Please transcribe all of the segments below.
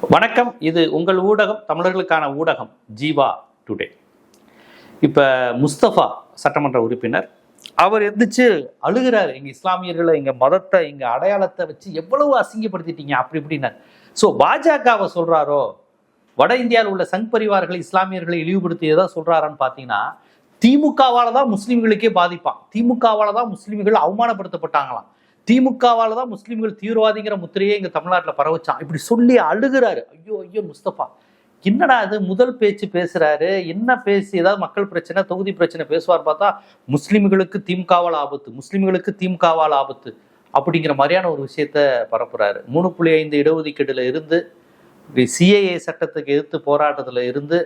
வணக்கம். இது உங்கள் ஊடகம், தமிழர்களுக்கான ஊடகம் ஜீவா டுடே. இப்போ முஸ்தபா சட்டமன்ற உறுப்பினர் அவர் எந்திரிச்சு அழுகிறாரு. எங்கள் இஸ்லாமியர்களை, எங்கள் மதத்தை, எங்கள் அடையாளத்தை வச்சு எவ்வளவு அசிங்கப்படுத்திட்டீங்க அப்படி இப்படின்னாரு. ஸோ பாஜகவை சொல்கிறாரோ, வட இந்தியாவில் உள்ள சங் பரிவார்களை, இஸ்லாமியர்களை இழிவுபடுத்தியதான் சொல்கிறாரான்னு பார்த்தீங்கன்னா, திமுகவால் தான் முஸ்லீம்களுக்கே பாதிப்பான். திமுகவால் தான் முஸ்லீம்கள் அவமானப்படுத்தப்பட்டாங்களாம். திமுகவால் தான் முஸ்லீம்கள் தீவிரவாதிங்கிற முத்திரையே இங்கே தமிழ்நாட்டில் பரவச்சான். இப்படி சொல்லி அழுகிறாரு. ஐயோ ஐயோ முஸ்தபா, என்னடா அது முதல் பேச்சு பேசுறாரு, என்ன பேசி ஏதாவது மக்கள் பிரச்சனை, தொகுதி பிரச்சனை பேசுவார் பார்த்தா முஸ்லீம்களுக்கு திமுகவால் ஆபத்து, முஸ்லீம்களுக்கு திமுகவால் ஆபத்து அப்படிங்கிற மாதிரியான ஒரு விஷயத்த பரப்புறாரு. 3.5 இடஒதுக்கீடுல இருந்து, சிஏஏ சட்டத்துக்கு எதிர்த்து போராட்டத்துல இருந்து,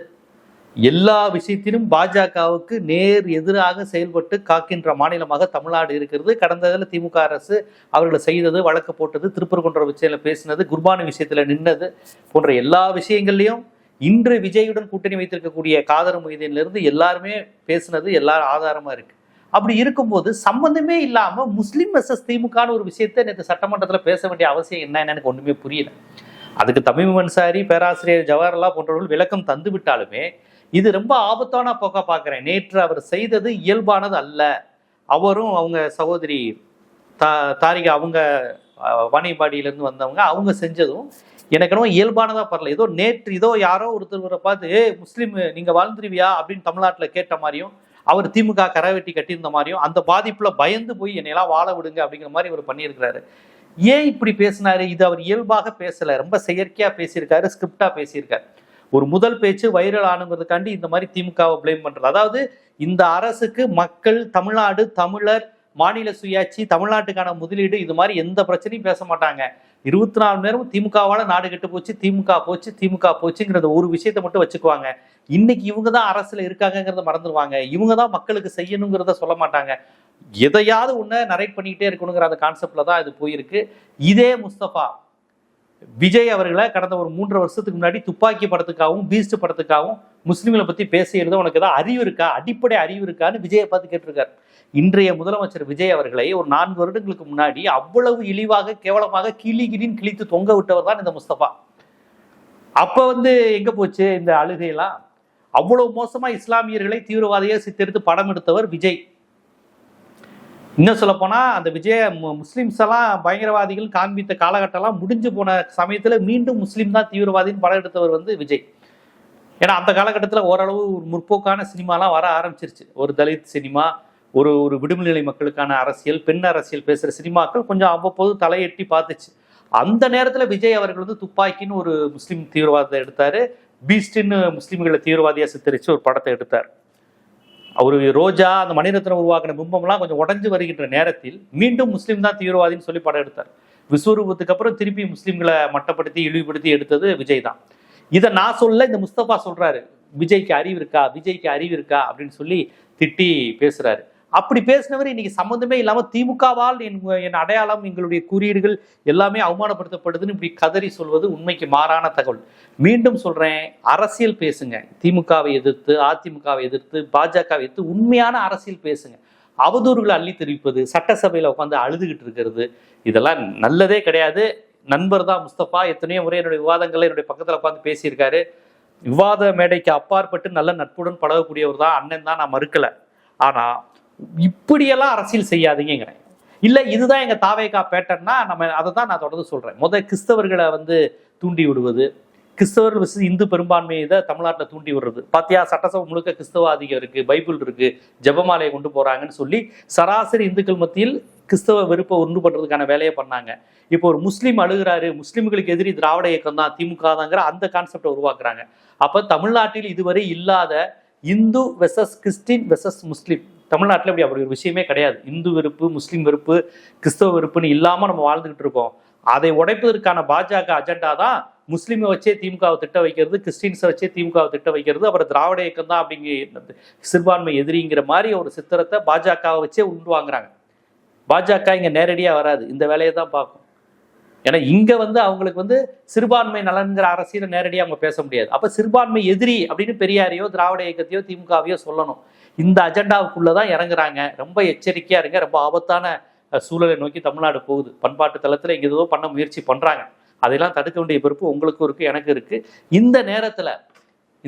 எல்லா விஷயத்திலும் பாஜகவுக்கு நேர் எதிராக செயல்பட்டு காக்கின்ற மாநிலமாக தமிழ்நாடு இருக்கிறது. கடந்த இதில் திமுக அரசு அவர்களை செய்தது, வழக்கு போட்டது, திருப்பரங்குன்ற விஷயத்தில் பேசினது, குர்பானி விஷயத்தில் நின்னது போன்ற எல்லா விஷயங்கள்லையும் இன்று விஜயுடன் கூட்டணி வைத்திருக்கக்கூடிய காதர் மொய்தீனிலிருந்து எல்லாருமே பேசினது எல்லாரும் ஆதாரமா இருக்கு. அப்படி இருக்கும்போது சம்பந்தமே இல்லாம முஸ்லீம் வெர்சஸ் திமுகன்னு ஒரு விஷயத்த நேற்று சட்டமன்றத்தில் பேச வேண்டிய அவசியம் என்னன்னு எனக்கு ஒண்ணுமே புரியல. அதுக்கு தமீம் அன்சாரி, பேராசிரியர் ஜவஹர்லால் போன்றவர்கள் விளக்கம் தந்து விட்டாலுமே இது ரொம்ப ஆபத்தான போக்கா பார்க்குறேன். நேற்று அவர் செய்தது இயல்பானது அல்ல. அவரும் அவங்க சகோதரி தாரிகா, அவங்க வாணிபாடியிலேருந்து வந்தவங்க, அவங்க செஞ்சதும் எனக்கு என்னவோ இயல்பானதாக பரல. ஏதோ நேற்று ஏதோ யாரோ ஒருத்தரை பார்த்து முஸ்லீம் நீங்கள் வாழ்ந்துருவியா அப்படின்னு தமிழ்நாட்டில் கேட்ட மாதிரியும், அவர் திமுக கரவெட்டி கட்டியிருந்த மாதிரியும், அந்த பாதிப்பில் பயந்து போய் என்னையெல்லாம் வாழ விடுங்க அப்படிங்கிற மாதிரி இவர் பண்ணியிருக்கிறாரு. ஏன் இப்படி பேசினாரு? இது அவர் இயல்பாக பேசலை, ரொம்ப செயற்கையாக பேசியிருக்காரு, ஸ்கிரிப்டாக பேசியிருக்காரு. ஒரு முதல் பேச்சு வைரல் ஆனுங்கிறதுக்காண்டி இந்த மாதிரி திமுகவை பிளேம் பண்றது. அதாவது இந்த அரசுக்கு மக்கள், தமிழ்நாடு, தமிழர், மாநில சுயாட்சி, தமிழ்நாட்டுக்கான முதலீடு, இது மாதிரி எந்த பிரச்சனையும் பேச மாட்டாங்க. 24 மணி நேரமும் திமுகவால நாடு கெட்டு போச்சு, திமுக போச்சு, திமுக போச்சுங்கிறத ஒரு விஷயத்த மட்டும் வச்சுக்குவாங்க. இன்னைக்கு இவங்க தான் அரசுல இருக்காங்கிறத மறந்துடுவாங்க. இவங்க தான் மக்களுக்கு செய்யணுங்கிறத சொல்ல மாட்டாங்க. எதையாவது ஒண்ணு நரேட் பண்ணிக்கிட்டே இருக்கணுங்கிற அந்த கான்செப்ட்ல தான் இது போயிருக்கு. இதே முஸ்தபா விஜய் அவர்களை கடந்த ஒரு 3 வருஷத்துக்கு முன்னாடி துப்பாக்கி படத்துக்காகவும் பீஸ்ட் படத்துக்காகவும் முஸ்லீம்களை பத்தி பேசியிருந்தா உனக்கு ஏதாவது அறிவு இருக்கா, அடிப்படை அறிவு இருக்கான்னு விஜயை பார்த்து கேட்டிருக்காரு. இன்றைய முதலமைச்சர் விஜய் அவர்களை ஒரு 4 வருடங்களுக்கு முன்னாடி அவ்வளவு இழிவாக, கேவலமாக கிளின்னு கிழித்து தொங்க விட்டவர் தான் இந்த முஸ்தபா. அப்ப எங்க போச்சு இந்த அழுகையெல்லாம்? அவ்வளவு மோசமா இஸ்லாமியர்களை தீவிரவாதியை சித்தரித்து படம் எடுத்தவர் விஜய். இன்னும் சொல்ல போனா அந்த விஜய முஸ்லிம்ஸ் எல்லாம் பயங்கரவாதிகள் காண்பித்த காலகட்டம்லாம் முடிஞ்சு போன சமயத்துல மீண்டும் முஸ்லீம் தான் தீவிரவாதின்னு படம் எடுத்தவர் விஜய். ஏன்னா அந்த காலகட்டத்தில் ஓரளவு ஒரு முற்போக்கான சினிமாலாம் வர ஆரம்பிச்சிருச்சு. ஒரு தலித் சினிமா, ஒரு விடுதலை மக்களுக்கான அரசியல், பெண் அரசியல் பேசுற சினிமாக்கள் கொஞ்சம் அவ்வப்போது தலையெட்டி பார்த்துச்சு. அந்த நேரத்துல விஜய் அவர்கள் துப்பாக்கின்னு ஒரு முஸ்லீம் தீவிரவாதத்தை எடுத்தாரு, பீஸ்ட்ன்னு முஸ்லீம்களை தீவிரவாதியா சித்தரிச்சு ஒரு படத்தை எடுத்தார். அவரு ரோஜா, அந்த மணிரத்னம் உருவாக்கின பிம்பம்லாம் கொஞ்சம் உடஞ்சு வருகின்ற நேரத்தில் மீண்டும் முஸ்லீம் தான் தீவிரவாதின்னு சொல்லி படம் எடுத்தார். விஸ்வரூபத்துக்கு அப்புறம் திருப்பி முஸ்லீம்களை மட்டப்படுத்தி இழிவுபடுத்தி எடுத்தது விஜய் தான். இதை நான் சொல்ல, இந்த முஸ்தபா சொல்றாரு, விஜய்க்கு அறிவு இருக்கா, விஜய்க்கு அறிவு இருக்கா அப்படின்னு சொல்லி திட்டி பேசுறாரு. அப்படி பேசினவர் இன்னைக்கு சம்மந்தமே இல்லாம திமுகவால் என் அடையாளம், எங்களுடைய குறியீடுகள் எல்லாமே அவமானப்படுத்தப்படுதுன்னு இப்படி கதறி சொல்வது உண்மைக்கு மாறான தகவல். மீண்டும் சொல்றேன், அரசியல் பேசுங்க. திமுகவை எதிர்த்து, அதிமுகவை எதிர்த்து, பாஜகவை எதிர்த்து உண்மையான அரசியல் பேசுங்க. அவதூறுகளை அள்ளி தெரிவிப்பது, சட்டசபையில உட்காந்து அழுதுகிட்டு இருக்கிறது, இதெல்லாம் நல்லதே கிடையாது. நண்பர் தான் முஸ்தபா, எத்தனையோ முறை என்னுடைய விவாதங்களை என்னுடைய பக்கத்துல உட்காந்து பேசியிருக்காரு. விவாத மேடைக்கு அப்பாற்பட்டு நல்ல நட்புடன் பழகக்கூடியவர் தான், அண்ணன் தான், நான் மறுக்கல. ஆனா இப்படியெல்லாம் அரசியல் செய்யாதீங்கிறேன். இல்ல இதுதான் எங்க தாவேகா பேட்டர்னா நம்ம அதை தான் நான் தொடர்ந்து சொல்றேன். கிறிஸ்தவர்களை தூண்டி விடுவது, கிறிஸ்தவர்கள் விசேஷ இந்து பெரும்பான்மையை இதை தமிழ்நாட்டில் தூண்டி விடுறது. பாத்தியா, சட்டசபை முழுக்க கிறிஸ்தவாதிகம் இருக்கு, பைபிள் இருக்கு, ஜெபமாலையை கொண்டு போறாங்கன்னு சொல்லி சராசரி இந்துக்கள் மத்தியில் கிறிஸ்தவ வெறுப்பை உண்டு பண்றதுக்கான வேலையை பண்ணாங்க. இப்போ ஒரு முஸ்லீம் அழுகிறாரு, முஸ்லீம்களுக்கு எதிரி திராவிட இயக்கம் தான், திமுக தாங்கிற அந்த கான்செப்டை உருவாக்குறாங்க. அப்ப தமிழ்நாட்டில் இதுவரை இல்லாத இந்து வெர்சஸ் கிறிஸ்டின் வெர்சஸ் முஸ்லீம், தமிழ்நாட்டில் அப்படி ஒரு விஷயமே கிடையாது. இந்து வெறுப்பு, முஸ்லீம் வெறுப்பு, கிறிஸ்தவ வெறுப்புன்னு இல்லாம நம்ம வாழ்ந்துகிட்டு இருக்கோம். அதை உடைப்பதற்கான பாஜக அஜெண்டா தான் முஸ்லீமை வச்சே திமுகவை திட்ட வைக்கிறது, கிறிஸ்டின்ஸை வச்சே திமுகவை திட்ட வைக்கிறது, அப்புறம் திராவிட இயக்கம் தான் அப்படிங்கிற சிறுபான்மை எதிரிங்கிற மாதிரி ஒரு சித்திரத்தை பாஜகவை வச்சே உண்டு வாங்குறாங்க. பாஜக இங்க நேரடியா வராது, இந்த வேலையை தான் பார்க்கும். ஏன்னா இங்க அவங்களுக்கு சிறுபான்மை நலன்கிற அரசியலை நேரடியாக அவங்க பேச முடியாது. அப்ப சிறுபான்மை எதிரி அப்படின்னு பெரியாரையோ திராவிட இயக்கத்தையோ திமுகவையோ சொல்லணும். இந்த அஜெண்டாவுக்குள்ளதான் இறங்குறாங்க. ரொம்ப எச்சரிக்கையா இருங்க. ரொம்ப ஆபத்தான சூழலை நோக்கி தமிழ்நாடு போகுது. பண்பாட்டு தளத்துல இங்க ஏதோ பண்ண முயற்சி பண்றாங்க. அதெல்லாம் தடுக்க வேண்டிய பொறுப்பு உங்களுக்கும் இருக்கு, எனக்கு இருக்கு. இந்த நேரத்துல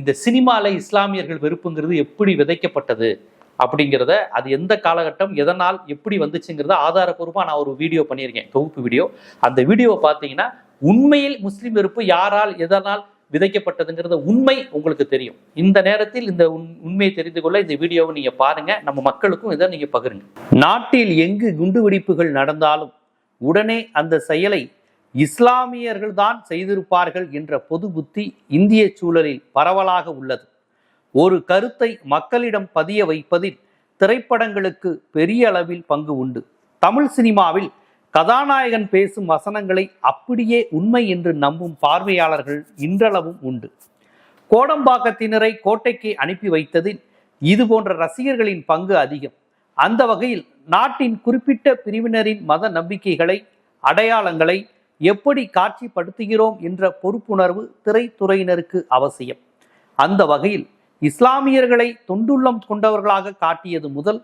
இந்த சினிமால இஸ்லாமியர்கள் வெறுப்புங்கிறது எப்படி விதைக்கப்பட்டது அப்படிங்கிறத, அது எந்த காலகட்டம், எதனால், எப்படி வந்துச்சுங்கிறத ஆதாரப்பூர்வமா நான் ஒரு வீடியோ பண்ணியிருக்கேன், தொகுப்பு வீடியோ. அந்த வீடியோவை பார்த்தீங்கன்னா உண்மையில் முஸ்லிம் வெறுப்பு யாரால் எதனால் விதைக்கப்பட்டதுங்கிறத உண்மை உங்களுக்கு தெரியும். இந்த நேரத்தில் இந்த உண்மையை தெரிந்து கொள்ள இந்த வீடியோவை நீங்க பாருங்க, நம்ம மக்களுக்கும் இதை நீங்க பகிருங்க. நாட்டில் எங்கு குண்டுவெடிப்புகள் நடந்தாலும் உடனே அந்த செயலை இஸ்லாமியர்கள் தான் செய்திருப்பார்கள் என்ற பொது புத்தி இந்திய சூழலில் பரவலாக உள்ளது. ஒரு கருத்தை மக்களிடம் பதிய வைப்பதில் திரைப்படங்களுக்கு பெரிய அளவில் பங்கு உண்டு. தமிழ் சினிமாவில் கதாநாயகன் பேசும் வசனங்களை அப்படியே உண்மை என்று நம்பும் பார்வையாளர்கள் இன்றளவும் உண்டு. கோடம்பாக்கத்தினரை கோட்டைக்கு அனுப்பி வைத்ததில் இது போன்ற ரசிகர்களின் பங்கு அதிகம். அந்த வகையில் நாட்டின் குறிப்பிட்ட பிரிவினரின் மத நம்பிக்கைகளை, அடையாளங்களை எப்படி காட்சிப்படுத்துகிறோம் என்ற பொறுப்புணர்வு திரைத்துறையினருக்கு அவசியம். அந்த வகையில் இஸ்லாமியர்களை தொண்டுள்ளம் கொண்டவர்களாக காட்டியது முதல்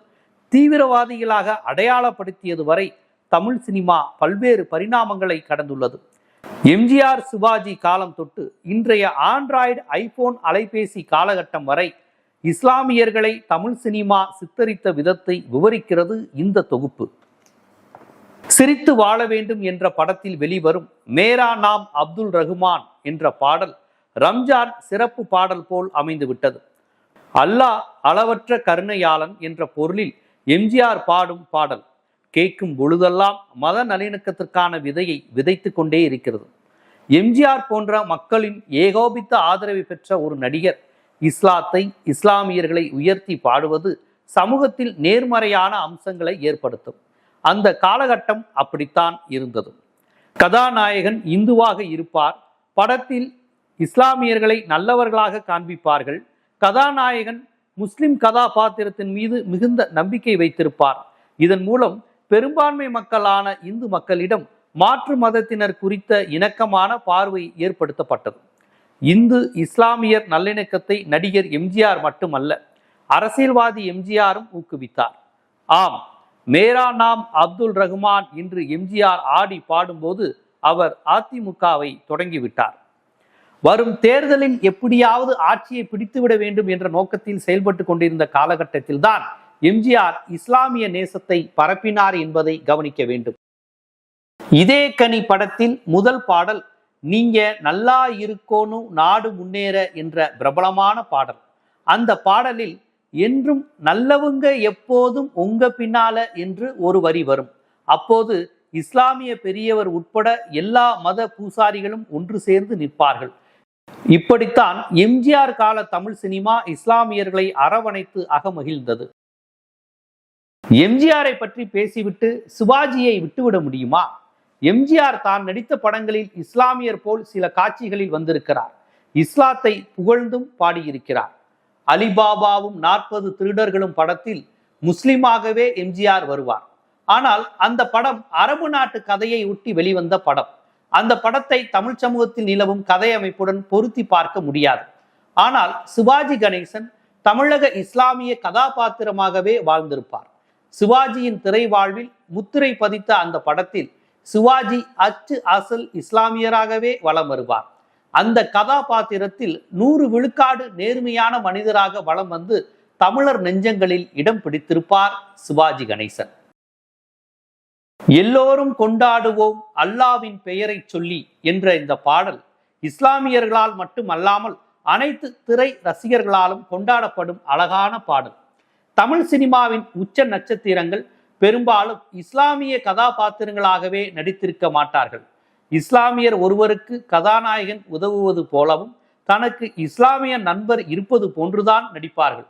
தீவிரவாதிகளாக அடையாளப்படுத்தியது வரை தமிழ் சினிமா பல்வேறு பரிணாமங்களை கடந்துள்ளது. எம்ஜிஆர் சிவாஜி காலம் தொட்டு இன்றைய ஆண்ட்ராய்டு, ஐபோன் அலைபேசி காலகட்டம் வரை இஸ்லாமியர்களை தமிழ் சினிமா சித்தரித்த விதத்தை விவரிக்கிறது இந்த தொகுப்பு. சிரித்து வாழ வேண்டும் என்ற படத்தில் வெளிவரும் மேரா நாம் அப்துல் ரஹ்மான் என்ற பாடல் ரம்ஜான் சிறப்பு பாடல் போல் அமைந்துவிட்டது. அல்லாஹ் அளவற்ற கருணையாளன் என்ற பொருளில் எம்ஜிஆர் பாடும் பாடல் கேட்கும் பொழுதெல்லாம் மத நல்லிணக்கத்திற்கான விதையை விதைத்து கொண்டே இருக்கிறது. எம்ஜிஆர் போன்ற மக்களின் ஏகோபித்த ஆதரவை பெற்ற ஒரு நடிகர் இஸ்லாத்தை, இஸ்லாமியர்களை உயர்த்தி பாடுவது சமூகத்தில் நேர்மறையான அம்சங்களை ஏற்படுத்தும். அந்த காலகட்டம் அப்படித்தான் இருந்தது. கதாநாயகன் இந்துவாக இருப்பார், படத்தில் இஸ்லாமியர்களை நல்லவர்களாக காண்பிப்பார்கள். கதாநாயகன் முஸ்லிம் கதாபாத்திரத்தின் மீது மிகுந்த நம்பிக்கை வைத்திருப்பார். இதன் மூலம் பெரும்பான்மை மக்களான இந்து மக்களிடம் மாற்று மதத்தினர் குறித்த இணக்கமான பார்வை ஏற்படுத்தப்பட்டது. இந்து இஸ்லாமியர் நல்லிணக்கத்தை நடிகர் எம்ஜிஆர் மட்டுமல்ல, அரசியல்வாதி எம்ஜிஆரும் ஊக்குவித்தார். ஆம், மேரா நாம் அப்துல் ரஹ்மான் என்று எம்ஜிஆர் ஆடி பாடும்போது அவர் அதிமுகவை தொடங்கிவிட்டார். வரும் தேர்தலில் எப்படியாவது ஆட்சியை பிடித்துவிட வேண்டும் என்ற நோக்கத்தில் செயல்பட்டு கொண்டிருந்த காலகட்டத்தில் தான் எம்ஜிஆர் இஸ்லாமிய நேசத்தை பரப்பினார் என்பதை கவனிக்க வேண்டும். இதே கனி படத்தில் முதல் பாடல் நீங்க நல்லா இருக்கோனும் நாடு முன்னேற என்ற பிரபலமான பாடல். அந்த பாடலில் என்றும் நல்லவங்க எப்போதும் உங்க பின்னால என்று ஒரு வரி வரும். அப்போது இஸ்லாமிய பெரியவர் உட்பட எல்லா மத பூசாரிகளும் ஒன்று சேர்ந்து நிற்பார்கள். இப்படித்தான் எம்ஜிஆர் கால தமிழ் சினிமா இஸ்லாமியர்களை அரவணைத்து அகமகிழ்ந்தது. எம்ஜிஆரை பற்றி பேசிவிட்டு சிவாஜியை விட்டுவிட முடியுமா? எம்ஜிஆர் தான் நடித்த படங்களில் இஸ்லாமியர் போல் சில காட்சிகளில் வந்திருக்கிறார். இஸ்லாத்தை புகழ்ந்தும் பாடியிருக்கிறார். அலிபாபாவும் 40 திருடர்களும் படத்தில் முஸ்லிமாகவே எம்ஜிஆர் வருவார். ஆனால் அந்த படம் அரபு நாட்டு கதையை ஒட்டி வெளிவந்த படம். அந்த படத்தை தமிழ் சமூகத்தில் நிலவும் கதை அமைப்புடன் பொருத்தி பார்க்க முடியாது. ஆனால் சிவாஜி கணேசன் தமிழக இஸ்லாமிய கதாபாத்திரமாகவே வாழ்ந்திருப்பார். சிவாஜியின் திரை வாழ்வில் முத்திரை பதித்த அந்த படத்தில் சிவாஜி அச்சு அசல் இஸ்லாமியராகவே வலம் வருவார். அந்த கதாபாத்திரத்தில் 100 விழுக்காடு நேர்மையான மனிதராக வலம் வந்து தமிழர் நெஞ்சங்களில் இடம் பிடித்திருப்பார் சிவாஜி கணேசன். எல்லோரும் கொண்டாடுவோம் அல்லாவின் பெயரை சொல்லி என்ற இந்த பாடல் இஸ்லாமியர்களால் மட்டுமல்லாமல் அனைத்து திரை ரசிகர்களாலும் கொண்டாடப்படும் அழகான பாடல். தமிழ் சினிமாவின் உச்ச நட்சத்திரங்கள் பெரும்பாலும் இஸ்லாமிய கதாபாத்திரங்களாகவே நடித்திருக்க மாட்டார்கள். இஸ்லாமியர் ஒருவருக்கு கதாநாயகன் உதவுவது போலவும் தனக்கு இஸ்லாமிய நண்பர் இருப்பது போன்றுதான் நடிப்பார்கள்.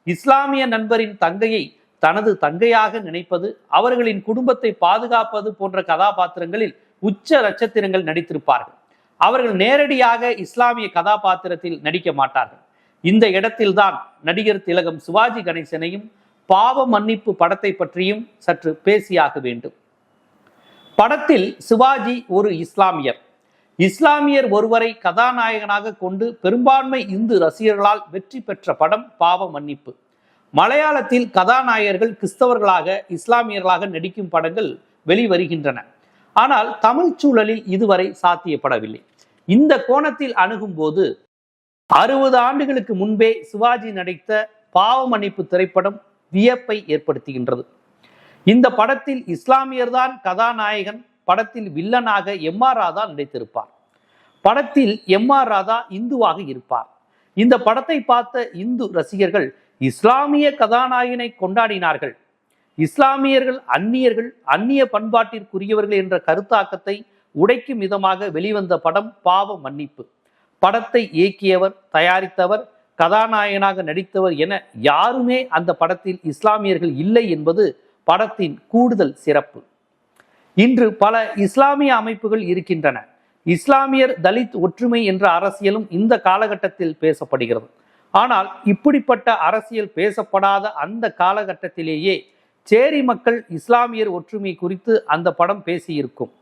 இஸ்லாமிய நண்பரின் தங்கையை தனது தங்கையாக நினைப்பது, அவர்களின் குடும்பத்தை பாதுகாப்பது போன்ற கதாபாத்திரங்களில் உச்ச நட்சத்திரங்கள் நடித்திருப்பார்கள். அவர்கள் நேரடியாக இஸ்லாமிய கதாபாத்திரத்தில் நடிக்க மாட்டார்கள். இந்த இடத்தில்தான் நடிகர் திலகம் சிவாஜி கணேசனையும் பாவ மன்னிப்பு படத்தை பற்றியும் சற்று பேசியாக வேண்டும். படத்தில் சிவாஜி ஒரு இஸ்லாமியர். இஸ்லாமியர் ஒருவரை கதாநாயகனாக கொண்டு பெரும்பான்மை இந்து ரசிகர்களால் வெற்றி பெற்ற படம் பாவ மன்னிப்பு. மலையாளத்தில் கதாநாயகர்கள் கிறிஸ்தவர்களாக, இஸ்லாமியர்களாக நடிக்கும் படங்கள் வெளிவருகின்றன. ஆனால் தமிழ் சூழலில் இதுவரை சாத்தியப்படவில்லை. இந்த கோணத்தில் அணுகும் போது 60 ஆண்டுகளுக்கு முன்பே சிவாஜி நடித்த பாவ மன்னிப்பு திரைப்படம் வியப்பை ஏற்படுத்துகின்றது. இந்த படத்தில் இஸ்லாமியர்தான் கதாநாயகன். படத்தில் வில்லனாக எம்.ஆர். ராதா நடித்திருப்பார். படத்தில் எம்.ஆர். ராதா இந்துவாக இருப்பார். இந்த படத்தை பார்த்த இந்து ரசிகர்கள் இஸ்லாமிய கதாநாயகனை கொண்டாடினார்கள். இஸ்லாமியர்கள் அந்நியர்கள், அந்நிய பண்பாட்டிற்குரியவர்கள் என்ற கருத்தாக்கத்தை உடைக்கும் விதமாக வெளிவந்த படம் பாவ மன்னிப்பு. படத்தை இயக்கியவர், தயாரித்தவர், கதாநாயகனாக நடித்தவர் என யாருமே அந்த படத்தில் இஸ்லாமியர்கள் இல்லை என்பது படத்தின் கூடுதல் சிறப்பு. இன்று பல இஸ்லாமிய அமைப்புகள் இருக்கின்றன. இஸ்லாமியர் தலித் ஒற்றுமை என்ற அரசியலும் இந்த காலகட்டத்தில் பேசப்படுகிறது. ஆனால் இப்படிப்பட்ட அரசியல் பேசப்படாத அந்த காலகட்டத்திலேயே சேரி மக்கள் இஸ்லாமியர் ஒற்றுமை குறித்து அந்த படம் பேசியிருக்கும்.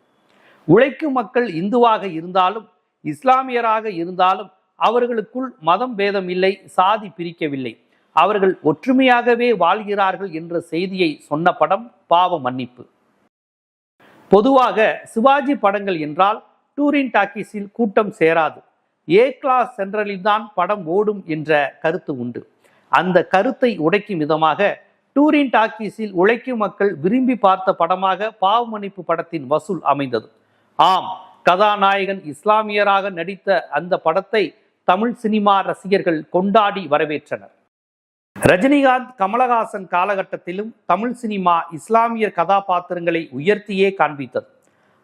உழைக்கும் மக்கள் இந்துவாக இருந்தாலும் இஸ்லாமியராக இருந்தாலும் அவர்களுக்குள் மதம் பேதம் இல்லை, சாதி பிரிக்கவில்லை, அவர்கள் ஒற்றுமையாகவே வாழ்கிறார்கள் என்ற செய்தியை சொன்ன படம் பாவ மன்னிப்பு. பொதுவாக சிவாஜி படங்கள் என்றால் டூரிங் டாக்கீஸில் கூட்டம் சேராது, ஏ கிளாஸ் சென்ட்ரலில் தான் படம் ஓடும் என்ற கருத்து உண்டு. அந்த கருத்தை உடைக்கும் விதமாக டூரிங் டாக்கீஸில் உழைக்கும் மக்கள் விரும்பி பார்த்த படமாக பாவ மன்னிப்பு படத்தின் வசூல் அமைந்தது. ஆம், கதாநாயகன் இஸ்லாமியராக நடித்த அந்த படத்தை தமிழ் சினிமா ரசிகர்கள் கொண்டாடி வரவேற்றனர். ரஜினிகாந்த், கமலஹாசன் காலகட்டத்திலும் தமிழ் சினிமா இஸ்லாமியர் கதாபாத்திரங்களை உயர்த்தியே காண்பித்தது.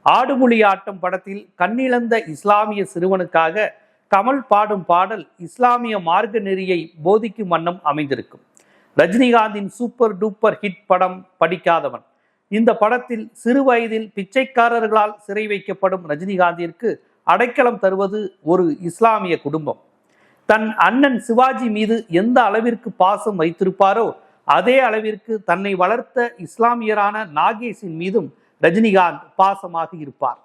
ஆடுமொழி ஆட்டம் படத்தில் கண்ணிழந்த இஸ்லாமிய சிறுவனுக்காக கமல் பாடும் பாடல் இஸ்லாமிய மார்க்க நெறியை போதிக்கும் வண்ணம் அமைந்திருக்கும். ரஜினிகாந்தின் சூப்பர் டூப்பர் ஹிட் படம் படிக்காதவன். இந்த படத்தில் சிறு வயதில் பிச்சைக்காரர்களால் சிறை வைக்கப்படும் ரஜினிகாந்திற்கு அடைக்கலம் தருவது ஒரு இஸ்லாமிய குடும்பம். தன் அண்ணன் சிவாஜி மீது எந்த அளவிற்கு பாசம் வைத்திருப்பாரோ அதே அளவிற்கு தன்னை வளர்த்த இஸ்லாமியரான நாகேஷின் மீதும் ரஜினிகாந்த் பாசமாக இருப்பார்.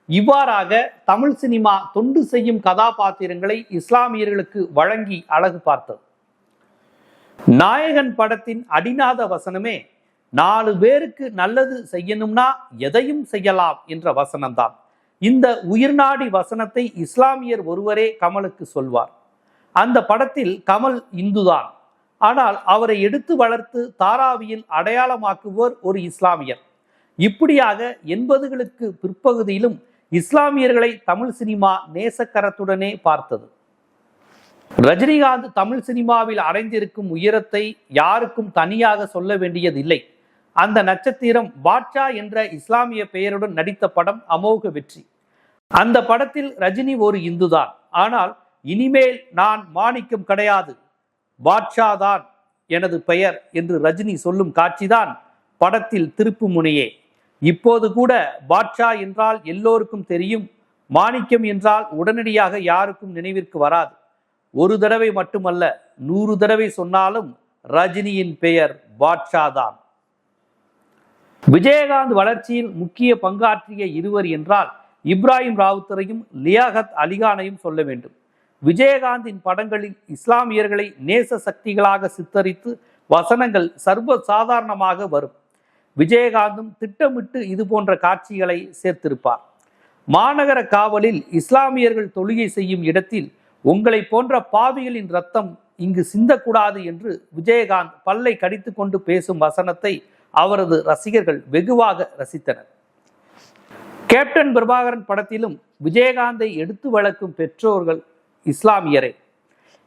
இவ்வாறாக தமிழ் சினிமா தொண்டு செய்யும் கதாபாத்திரங்களை இஸ்லாமியர்களுக்கு வழங்கி அழகு பார்த்தது. நாயகன் படத்தின் அடிநாத வசனமே 4 பேருக்கு நல்லது செய்யணும்னா எதையும் செய்யலாம் என்ற வசனம்தான். இந்த உயிர்நாடி வசனத்தை இஸ்லாமியர் ஒருவரே கமலுக்கு சொல்வார். அந்த படத்தில் கமல் இந்துதான், ஆனால் அவரை எடுத்து வளர்த்து தாராவியில் அடையாளமாக்குவோர் ஒரு இஸ்லாமியர். இப்படியாக 80களுக்கு பிற்பகுதியிலும் இஸ்லாமியர்களை தமிழ் சினிமா நேசக்கரத்துடனே பார்த்தது. ரஜினிகாந்த் தமிழ் சினிமாவில் அடைந்திருக்கும் உயரத்தை யாருக்கும் தனியாக சொல்ல வேண்டியதில்லை. அந்த நட்சத்திரம் பாட்ஷா என்ற இஸ்லாமிய பெயருடன் நடித்த படம் அமோக வெற்றி. அந்த படத்தில் ரஜினி ஒரு இந்துதான், ஆனால் இனிமேல் நான் மாணிக்கம் கிடையாது, பாட்ஷா தான் எனது பெயர் என்று ரஜினி சொல்லும் காட்சிதான் படத்தில் திருப்பு முனையே. இப்போது கூட பாட்ஷா என்றால் எல்லோருக்கும் தெரியும், மாணிக்கம் என்றால் உடனடியாக யாருக்கும் நினைவிற்கு வராது. ஒரு தடவை மட்டுமல்ல, 100 தடவை சொன்னாலும் ரஜினியின் பெயர் பாட்ஷா தான். விஜயகாந்த் வளர்ச்சியில் முக்கிய பங்காற்றிய இருவர் என்றால் இப்ராஹிம் ராவுத்தரையும் லியாகத் அலிகானையும் சொல்ல வேண்டும். விஜயகாந்தின் படங்களில் இஸ்லாமியர்களை நேச சக்திகளாக சித்தரித்து வசனங்கள் சர்வ சாதாரணமாக வரும். விஜயகாந்தும் திட்டமிட்டு இது போன்ற காட்சிகளை சேர்த்திருப்பார். மாநகர காவலில் இஸ்லாமியர்கள் தொழுகை செய்யும் இடத்தில் உங்களை போன்ற பாவிகளின் ரத்தம் இங்கு சிந்தக்கூடாது என்று விஜயகாந்த் பல்லை கடித்து கொண்டு பேசும் வசனத்தை அவரது ரசிகர்கள் வெகுவாக ரசித்தனர். கேப்டன் பிரபாகரன் படத்திலும் விஜயகாந்தை எடுத்து வளர்க்கும் பெற்றோர்கள் இஸ்லாமியரே.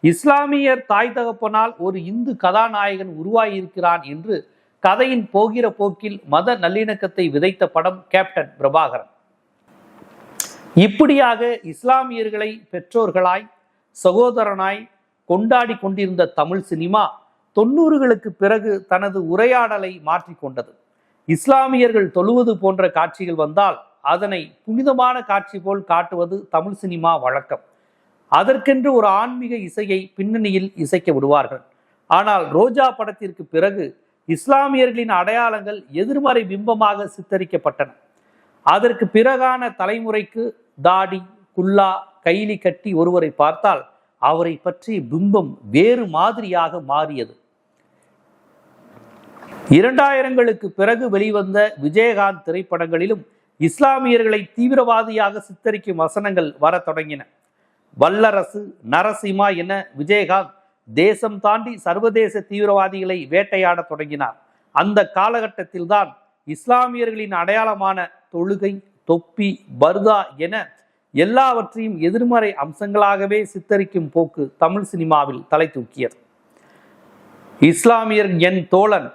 இஸ்லாமியர் தாய் தகப்பனால் ஒரு இந்து கதாநாயகன் உருவாகியிருக்கிறான் என்று கதையின் போகிற போக்கில் மத நல்லிணக்கத்தை விதைத்த படம் கேப்டன் பிரபாகரன். இப்படியாக இஸ்லாமியர்களை பெற்றோர்களாய் சகோதரனாய் கொண்டாடி கொண்டிருந்த தமிழ் சினிமா 90களுக்கு பிறகு தனது உரையாடலை மாற்றிக்கொண்டது. இஸ்லாமியர்கள் தொழுவது போன்ற காட்சிகள் வந்தால் அதனை புனிதமான காட்சி போல் காட்டுவது தமிழ் சினிமா வழக்கம். அதற்கென்று ஒரு ஆன்மீக இசையை பின்னணியில் இசைக்க விடுவார்கள். ஆனால் ரோஜா படத்திற்கு பிறகு இஸ்லாமியர்களின் அடையாளங்கள் எதிர்மறை பிம்பமாக சித்தரிக்கப்பட்டன. அதற்கு பிறகான தலைமுறைக்கு தாடி, குல்லா, கைலி கட்டி ஒருவரை பார்த்தால் அவரை பற்றிய பிம்பம் வேறு மாதிரியாக மாறியது. 2000களுக்கு பிறகு வெளிவந்த விஜயகாந்த் திரைப்படங்களிலும் இஸ்லாமியர்களை தீவிரவாதியாக சித்தரிக்கும் வசனங்கள் வர தொடங்கின. வல்லரசு, நரசிம்மா என விஜயகாந்த் தேசம் தாண்டி சர்வதேச தீவிரவாதிகளை வேட்டையாட தொடங்கினார். அந்த காலகட்டத்தில் தான் இஸ்லாமியர்களின் அடையாளமான தொழுகை, தொப்பி, பர்தா என எல்லாவற்றையும் எதிர்மறை அம்சங்களாகவே சித்தரிக்கும் போக்கு தமிழ் சினிமாவில் தலை தூக்கியது. இஸ்லாமியர் என் தோழன்,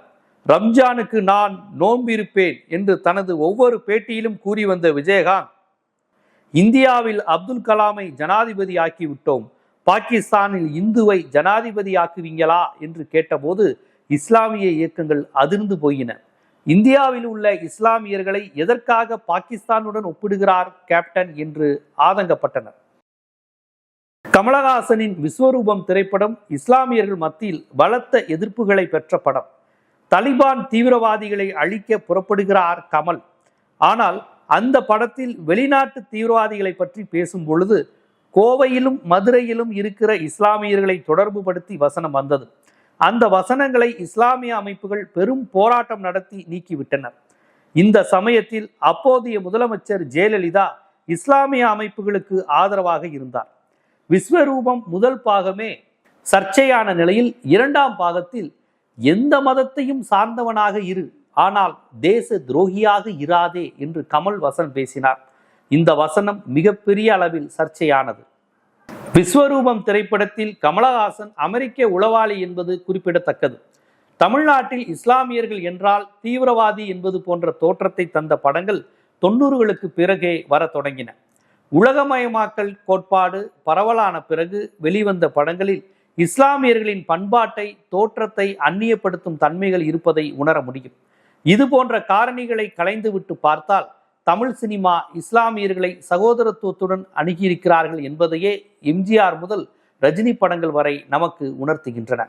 ரம்ஜானுக்கு நான் நோம்பிருப்பேன் என்று தனது ஒவ்வொரு பேட்டியிலும் கூறி வந்த விஜயகாந்த், இந்தியாவில் அப்துல் கலாமை ஜனாதிபதி ஆக்கிவிட்டோம், பாகிஸ்தானில் இந்துவை ஜனாதிபதி ஆக்குவீங்களா என்று கேட்டபோது இஸ்லாமிய இயக்கங்கள் அதிர்ந்து போயின. இந்தியாவில் உள்ள இஸ்லாமியர்களை எதற்காக பாகிஸ்தானுடன் ஒப்பிடுகிறார் கேப்டன் என்று ஆதங்கப்பட்டனர். கமலஹாசனின் விஸ்வரூபம் திரைப்படம் இஸ்லாமியர்கள் மத்தியில் பலத்த எதிர்ப்புகளை பெற்ற படம். தலிபான் தீவிரவாதிகளை அழிக்க புறப்படுகிறார் கமல். ஆனால் அந்த படத்தில் வெளிநாட்டு தீவிரவாதிகளை பற்றி பேசும் பொழுது கோவையிலும் மதுரையிலும் இருக்கிற இஸ்லாமியர்களை தொடர்பு படுத்தி வசனம் வந்தது. அந்த வசனங்களை இஸ்லாமிய அமைப்புகள் பெரும் போராட்டம் நடத்தி நீக்கிவிட்டனர். இந்த சமயத்தில் அப்போதைய முதலமைச்சர் ஜெயலலிதா இஸ்லாமிய அமைப்புகளுக்கு ஆதரவாக இருந்தார். விஸ்வரூபம் முதல் பாகமே சர்ச்சையான நிலையில் இரண்டாம் பாகத்தில் எந்த மதத்தையும் சார்ந்தவனாக இரு, ஆனால் தேச துரோகியாக இராதே என்று கமல் வசனம் பேசினார். இந்த வசனம் மிகப்பெரிய அளவில் சர்ச்சையானது. விஸ்வரூபம் திரைப்படத்தில் கமலஹாசன் அமெரிக்க உளவாளி என்பது குறிப்பிடத்தக்கது. தமிழ்நாட்டில் இஸ்லாமியர்கள் என்றால் தீவிரவாதி என்பது போன்ற தோற்றத்தை தந்த படங்கள் 90களுக்கு பிறகே வர தொடங்கின. உலகமயமாக்கல் கோட்பாடு பரவலான பிறகு வெளிவந்த படங்களில் இஸ்லாமியர்களின் பண்பாட்டை, தோற்றத்தை அந்நியப்படுத்தும் தன்மைகள் இருப்பதை உணர முடியும். இது போன்ற காரணிகளை களைந்துவிட்டு பார்த்தால் தமிழ் சினிமா இஸ்லாமியர்களை சகோதரத்துவத்துடன் அணுகியிருக்கிறார்கள் என்பதையே எம்ஜிஆர் முதல் ரஜினி படங்கள் வரை நமக்கு உணர்த்துகின்றன.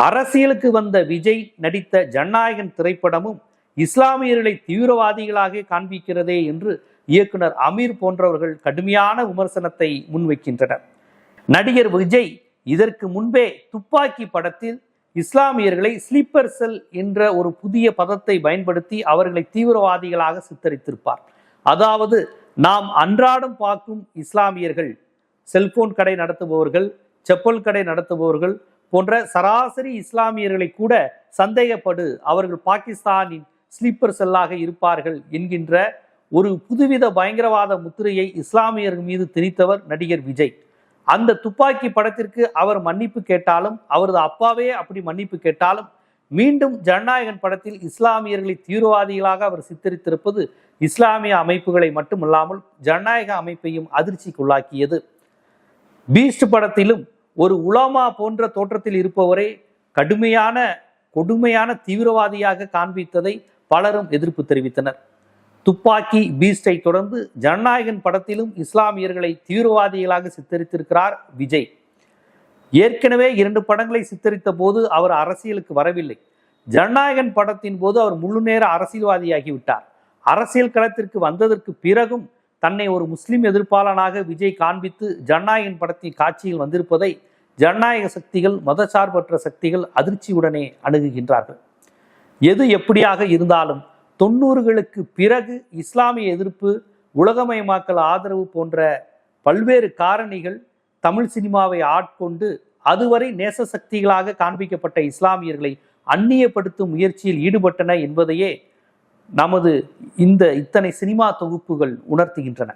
அரசியலுக்கு வந்த விஜய் நடித்த ஜனநாயகன் திரைப்படமும் இஸ்லாமியர்களை தீவிரவாதிகளாக காண்பிக்கிறதே என்று இயக்குனர் அமீர் போன்றவர்கள் கடுமையான விமர்சனத்தை முன்வைக்கின்றனர். நடிகர் விஜய் இதற்கு முன்பே துப்பாக்கி படத்தில் இஸ்லாமியர்களை ஸ்லீப்பர் செல் என்ற ஒரு புதிய பதத்தை பயன்படுத்தி அவர்களை தீவிரவாதிகளாக சித்தரித்திருப்பார். அதாவது நாம் அன்றாடம் பார்க்கும் இஸ்லாமியர்கள், செல்போன் கடை நடத்துபவர்கள், செப்பல் கடை நடத்துபவர்கள் போன்ற சராசரி இஸ்லாமியர்களை கூட சந்தேகப்படு அவர்கள் பாகிஸ்தானின் ஸ்லீப்பர் செல்லாக இருப்பார்கள் என்கின்ற ஒரு புதுவித பயங்கரவாத முத்திரையை இஸ்லாமியர்கள் மீது திணித்தவர் நடிகர் விஜய். அந்த துப்பாக்கி படத்திற்கு அவர் மன்னிப்பு கேட்டாலும், அவரது அப்பாவே அப்படி மன்னிப்பு கேட்டாலும், மீண்டும் ஜனநாயகன் படத்தில் இஸ்லாமியர்களை தீவிரவாதிகளாக அவர் சித்தரித்திருப்பது இஸ்லாமிய அமைப்புகளை மட்டுமல்லாமல் ஜனநாயக அமைப்பையும் அதிர்ச்சிக்குள்ளாக்கியது. பீஸ்ட் படத்திலும் ஒரு உலமா போன்ற தோற்றத்தில் இருப்பவரே கொடுமையான தீவிரவாதியாக காண்பித்ததை பலரும் எதிர்ப்பு தெரிவித்தனர். துப்பாக்கி, பீஸ்டை தொடர்ந்து ஜனநாயகன் படத்திலும் இஸ்லாமியர்களை தீவிரவாதிகளாக சித்தரித்திருக்கிறார் விஜய். ஏற்கனவே 2 படங்களை சித்தரித்த போது அவர் அரசியலுக்கு வரவில்லை. ஜனநாயகன் படத்தின் போது அவர் முழு நேர அரசியல்வாதியாகிவிட்டார். அரசியல் களத்திற்கு வந்ததற்கு பிறகும் தன்னை ஒரு முஸ்லிம் எதிர்ப்பாளனாக விஜய் காண்பித்து ஜனநாயகன் படத்தின் காட்சியில் வந்திருப்பதை ஜனநாயக சக்திகள், மதசார்பற்ற சக்திகள் அதிர்ச்சியுடனே அணுகுகின்றார்கள். எது எப்படியாக இருந்தாலும் 90களுக்கு பிறகு இஸ்லாமிய எதிர்ப்பு, உலகமயமாக்கல் ஆதரவு போன்ற பல்வேறு காரணிகள் தமிழ் சினிமாவை ஆட்கொண்டு அதுவரை நேச சக்திகளாக காண்பிக்கப்பட்ட இஸ்லாமியர்களை அந்நியப்படுத்தும் முயற்சியில் ஈடுபட்டன என்பதையே நமது இத்தனை சினிமா தொகுப்புகள் உணர்த்துகின்றன.